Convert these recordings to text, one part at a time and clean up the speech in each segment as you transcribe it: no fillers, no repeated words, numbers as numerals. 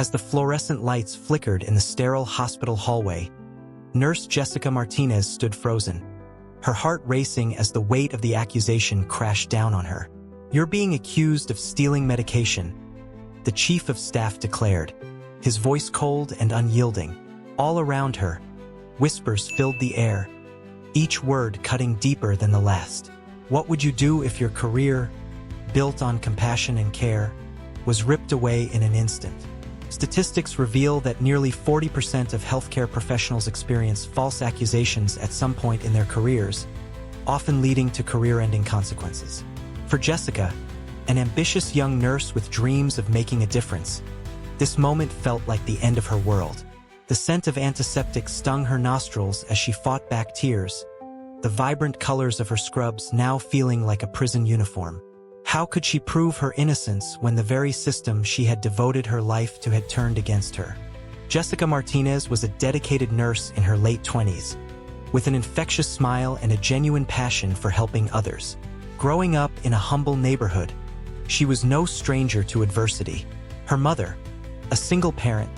As the fluorescent lights flickered in the sterile hospital hallway, Nurse Jessica Martinez stood frozen, her heart racing as the weight of the accusation crashed down on her. "You're being accused of stealing medication," the chief of staff declared, his voice cold and unyielding. All around her, whispers filled the air, each word cutting deeper than the last. What would you do if your career, built on compassion and care, was ripped away in an instant? Statistics reveal that nearly 40% of healthcare professionals experience false accusations at some point in their careers, often leading to career-ending consequences. For Jessica, an ambitious young nurse with dreams of making a difference, this moment felt like the end of her world. The scent of antiseptic stung her nostrils as she fought back tears, the vibrant colors of her scrubs now feeling like a prison uniform. How could she prove her innocence when the very system she had devoted her life to had turned against her? Jessica Martinez was a dedicated nurse in her late 20s, with an infectious smile and a genuine passion for helping others. Growing up in a humble neighborhood, she was no stranger to adversity. Her mother, a single parent,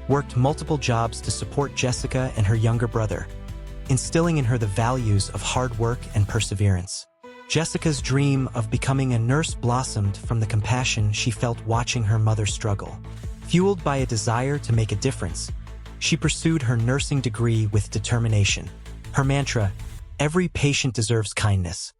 worked multiple jobs to support Jessica and her younger brother, instilling in her the values of hard work and perseverance. Jessica's dream of becoming a nurse blossomed from the compassion she felt watching her mother struggle. Fueled by a desire to make a difference, she pursued her nursing degree with determination. Her mantra, "Every patient deserves kindness,"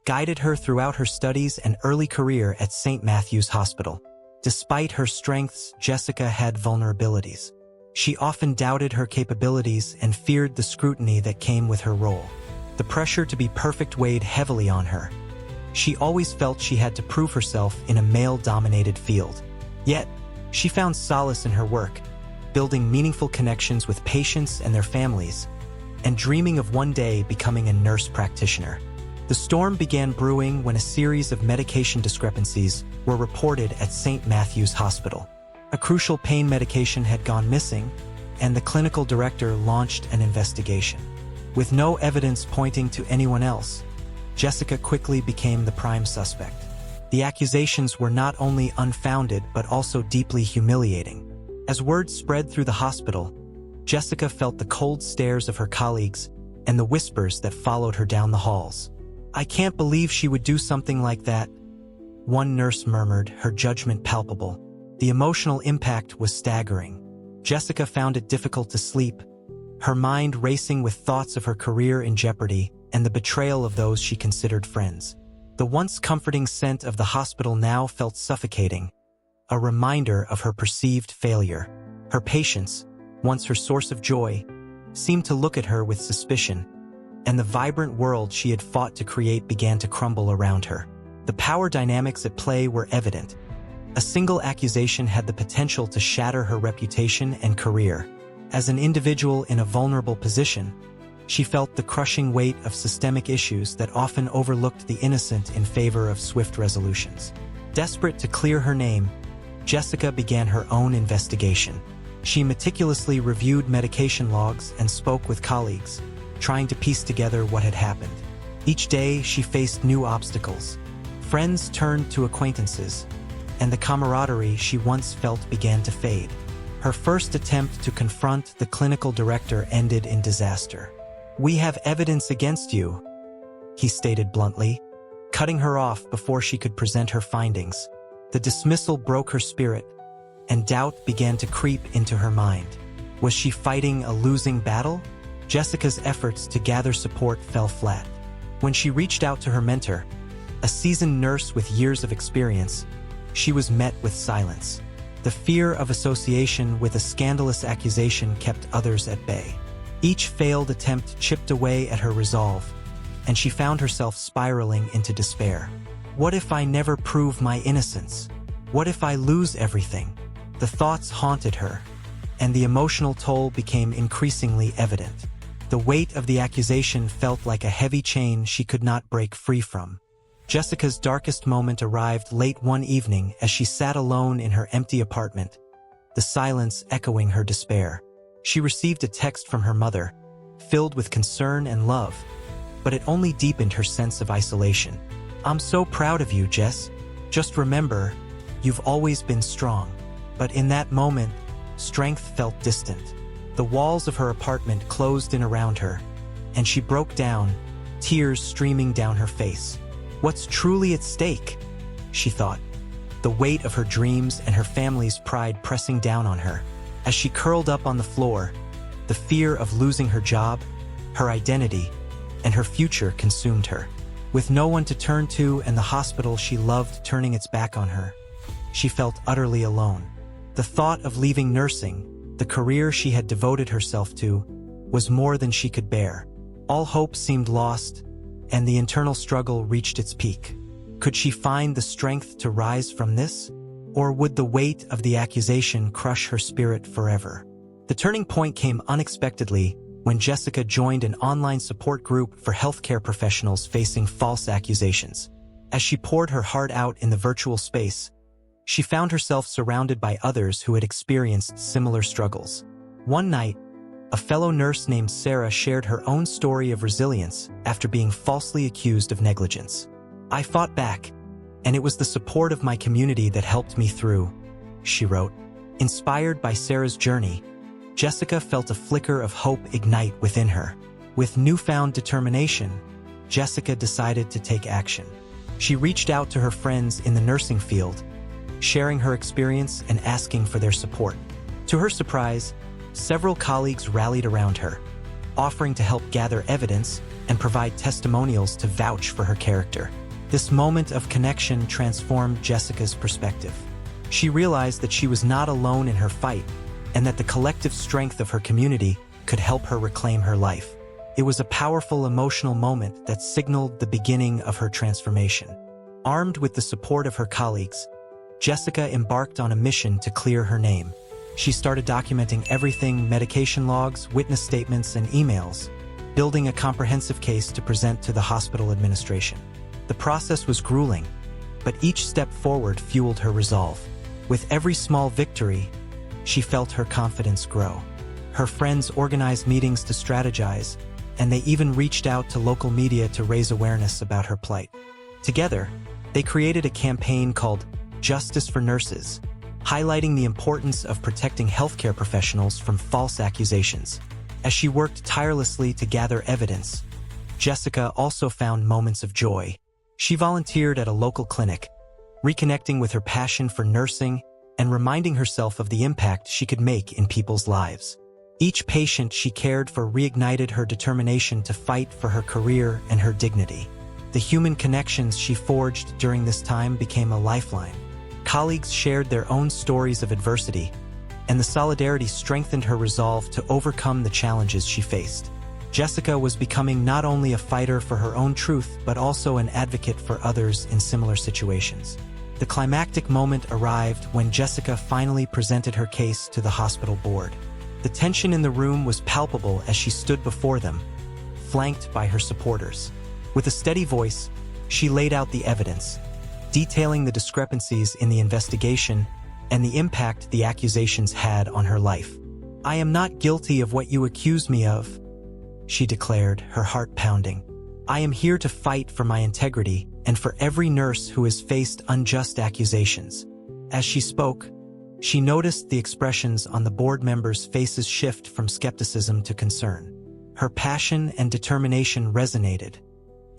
guided her throughout her studies and early career at St. Matthew's Hospital. Despite her strengths, Jessica had vulnerabilities. She often doubted her capabilities and feared the scrutiny that came with her role. The pressure to be perfect weighed heavily on her. She always felt she had to prove herself in a male-dominated field. Yet, she found solace in her work, building meaningful connections with patients and their families, and dreaming of one day becoming a nurse practitioner. The storm began brewing when a series of medication discrepancies were reported at St. Matthew's Hospital. A crucial pain medication had gone missing, and the clinical director launched an investigation. With no evidence pointing to anyone else, Jessica quickly became the prime suspect. The accusations were not only unfounded but also deeply humiliating. As word spread through the hospital, Jessica felt the cold stares of her colleagues and the whispers that followed her down the halls. "I can't believe she would do something like that," one nurse murmured, her judgment palpable. The emotional impact was staggering. Jessica found it difficult to sleep, her mind racing with thoughts of her career in jeopardy and the betrayal of those she considered friends. The once comforting scent of the hospital now felt suffocating, a reminder of her perceived failure. Her patients, once her source of joy, seemed to look at her with suspicion, and the vibrant world she had fought to create began to crumble around her. The power dynamics at play were evident. A single accusation had the potential to shatter her reputation and career. As an individual in a vulnerable position, she felt the crushing weight of systemic issues that often overlooked the innocent in favor of swift resolutions. Desperate to clear her name, Jessica began her own investigation. She meticulously reviewed medication logs and spoke with colleagues, trying to piece together what had happened. Each day, she faced new obstacles. Friends turned to acquaintances, and the camaraderie she once felt began to fade. Her first attempt to confront the clinical director ended in disaster. "We have evidence against you," he stated bluntly, cutting her off before she could present her findings. The dismissal broke her spirit, and doubt began to creep into her mind. Was she fighting a losing battle? Jessica's efforts to gather support fell flat. When she reached out to her mentor, a seasoned nurse with years of experience, she was met with silence. The fear of association with a scandalous accusation kept others at bay. Each failed attempt chipped away at her resolve, and she found herself spiraling into despair. What if I never prove my innocence? What if I lose everything? The thoughts haunted her, and the emotional toll became increasingly evident. The weight of the accusation felt like a heavy chain she could not break free from. Jessica's darkest moment arrived late one evening as she sat alone in her empty apartment, the silence echoing her despair. She received a text from her mother, filled with concern and love, but it only deepened her sense of isolation. "I'm so proud of you, Jess. Just remember, you've always been strong. But in that moment, strength felt distant. The walls of her apartment closed in around her, and she broke down, tears streaming down her face. What's truly at stake? She thought, the weight of her dreams and her family's pride pressing down on her. As she curled up on the floor, the fear of losing her job, her identity, and her future consumed her. With no one to turn to and the hospital she loved turning its back on her, she felt utterly alone. The thought of leaving nursing, the career she had devoted herself to, was more than she could bear. All hope seemed lost, and the internal struggle reached its peak. Could she find the strength to rise from this? Or would the weight of the accusation crush her spirit forever? The turning point came unexpectedly when Jessica joined an online support group for healthcare professionals facing false accusations. As she poured her heart out in the virtual space, she found herself surrounded by others who had experienced similar struggles. One night, a fellow nurse named Sarah shared her own story of resilience after being falsely accused of negligence. "I fought back, and it was the support of my community that helped me through," she wrote. Inspired by Sarah's journey, Jessica felt a flicker of hope ignite within her. With newfound determination, Jessica decided to take action. She reached out to her friends in the nursing field, sharing her experience and asking for their support. To her surprise, several colleagues rallied around her, offering to help gather evidence and provide testimonials to vouch for her character. This moment of connection transformed Jessica's perspective. She realized that she was not alone in her fight, and that the collective strength of her community could help her reclaim her life. It was a powerful emotional moment that signaled the beginning of her transformation. Armed with the support of her colleagues, Jessica embarked on a mission to clear her name. She started documenting everything: medication logs, witness statements, and emails, building a comprehensive case to present to the hospital administration. The process was grueling, but each step forward fueled her resolve. With every small victory, she felt her confidence grow. Her friends organized meetings to strategize, and they even reached out to local media to raise awareness about her plight. Together, they created a campaign called Justice for Nurses, highlighting the importance of protecting healthcare professionals from false accusations. As she worked tirelessly to gather evidence, Jessica also found moments of joy. She volunteered at a local clinic, reconnecting with her passion for nursing and reminding herself of the impact she could make in people's lives. Each patient she cared for reignited her determination to fight for her career and her dignity. The human connections she forged during this time became a lifeline. Colleagues shared their own stories of adversity, and the solidarity strengthened her resolve to overcome the challenges she faced. Jessica was becoming not only a fighter for her own truth, but also an advocate for others in similar situations. The climactic moment arrived when Jessica finally presented her case to the hospital board. The tension in the room was palpable as she stood before them, flanked by her supporters. With a steady voice, she laid out the evidence, detailing the discrepancies in the investigation and the impact the accusations had on her life. "I am not guilty of what you accuse me of," she declared, her heart pounding. "I am here to fight for my integrity and for every nurse who has faced unjust accusations." As she spoke, she noticed the expressions on the board members' faces shift from skepticism to concern. Her passion and determination resonated,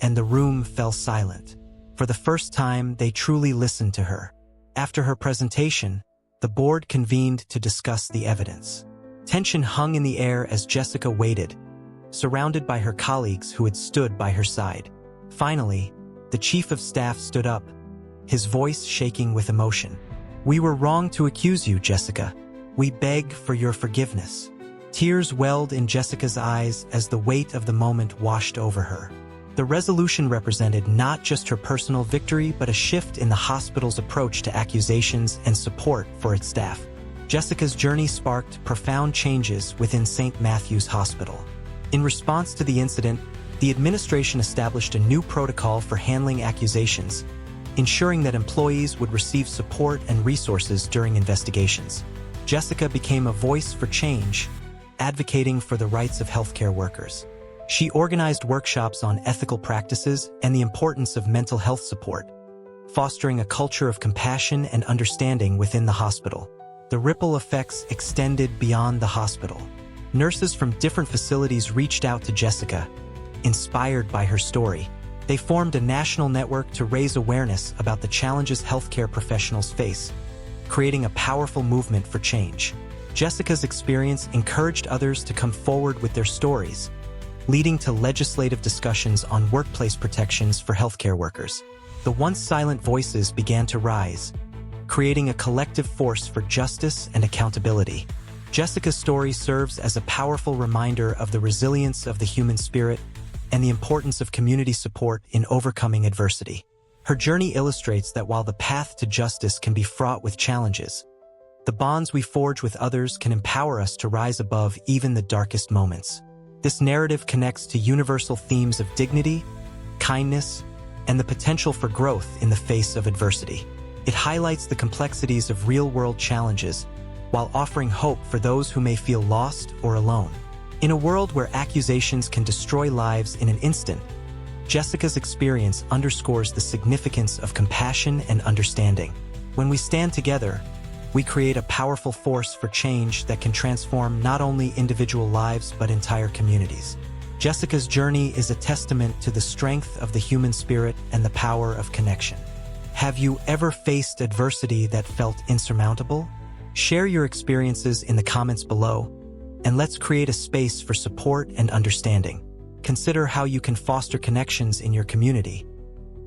and the room fell silent. For the first time, they truly listened to her. After her presentation, the board convened to discuss the evidence. Tension hung in the air as Jessica waited, surrounded by her colleagues who had stood by her side. Finally, the chief of staff stood up, his voice shaking with emotion. "We were wrong to accuse you, Jessica. We beg for your forgiveness." Tears welled in Jessica's eyes as the weight of the moment washed over her. The resolution represented not just her personal victory, but a shift in the hospital's approach to accusations and support for its staff. Jessica's journey sparked profound changes within St. Matthew's Hospital. In response to the incident, the administration established a new protocol for handling accusations, ensuring that employees would receive support and resources during investigations. Jessica became a voice for change, advocating for the rights of healthcare workers. She organized workshops on ethical practices and the importance of mental health support, fostering a culture of compassion and understanding within the hospital. The ripple effects extended beyond the hospital. Nurses from different facilities reached out to Jessica, inspired by her story. They formed a national network to raise awareness about the challenges healthcare professionals face, creating a powerful movement for change. Jessica's experience encouraged others to come forward with their stories, leading to legislative discussions on workplace protections for healthcare workers. The once silent voices began to rise, creating a collective force for justice and accountability. Jessica's story serves as a powerful reminder of the resilience of the human spirit and the importance of community support in overcoming adversity. Her journey illustrates that while the path to justice can be fraught with challenges, the bonds we forge with others can empower us to rise above even the darkest moments. This narrative connects to universal themes of dignity, kindness, and the potential for growth in the face of adversity. It highlights the complexities of real-world challenges while offering hope for those who may feel lost or alone. In a world where accusations can destroy lives in an instant, Jessica's experience underscores the significance of compassion and understanding. When we stand together, we create a powerful force for change that can transform not only individual lives but entire communities. Jessica's journey is a testament to the strength of the human spirit and the power of connection. Have you ever faced adversity that felt insurmountable? Share your experiences in the comments below, and let's create a space for support and understanding. Consider how you can foster connections in your community,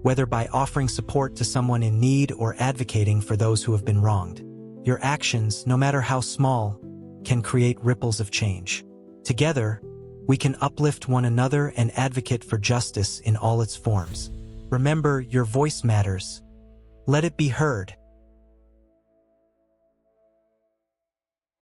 whether by offering support to someone in need or advocating for those who have been wronged. Your actions, no matter how small, can create ripples of change. Together, we can uplift one another and advocate for justice in all its forms. Remember, your voice matters. Let it be heard.